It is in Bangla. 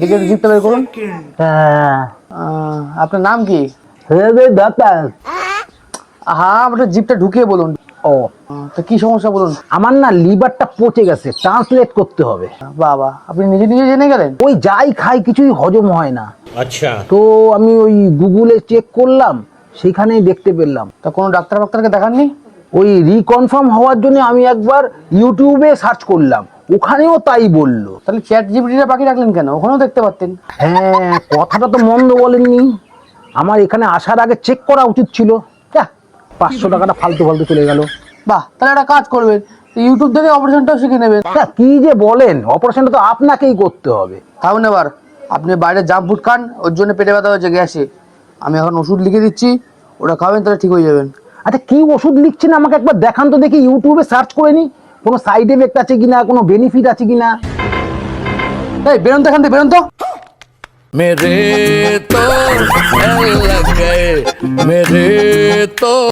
দেখে জিপটা বের করুন। হ্যাঁ আপনার নাম কি? ব্যাপার। হ্যাঁ, আপনার জিপটা ঢুকিয়ে বলুন। ও তো কি সমস্যা বলুন। আমার না লিভারটা পচে গেছে, ট্রান্সলেট করতে হবে। বাবা, আপনি নিজে নিজে জেনে গেলেন? ওই যাই খাই কিছুই হজম হয় না। আচ্ছা, তো আমি ওই গুগলে চেক করলাম, সেখানেই দেখতে পেলাম। তা কোনো ডাক্তারকে দেখাননি? ওই রিকনফার্ম হওয়ার জন্য আমি একবার ইউটিউবে সার্চ করলাম, ওখানেও তাই বললো। তাহলে চ্যাট জিপিটিটা বাকি রাখলেন কেন? ওখানেও দেখতে পারতেন। হ্যাঁ, কথাটা তো মন্দ বলেননি। আমার এখানে আসার আগে চেক করা উচিত ছিল। 500 টাকাটা ফালতু ফালতু চলে গেল। বাহ, তাহলে একটা কাজ করবেন, ইউটিউব থেকে অপারেশনটাও শিখে নেবেন। কি যে বলেন, অপারেশনটা তো আপনাকেই করতে হবে। থাকুন এবার, আপনি বাইরে জাঙ্ক ফুড খান, ওর জন্য পেটে ব্যথা হয়েছে, গ্যাসে। আমি এখন ওষুধ লিখে দিচ্ছি, ওটা খাবেন, তাহলে ঠিক হয়ে যাবেন। আচ্ছা, কি ওষুধ লিখছেন আমাকে একবার দেখান তো দেখি, ইউটিউবে সার্চ করে নি কোনো সাইড এফেক্ট আছে কিনা, কোনো বেনিফিট আছে কিনা। এই বেরোন তো এখান থেকে, বেরোন তো। मेरे तो लग गए मेरे तो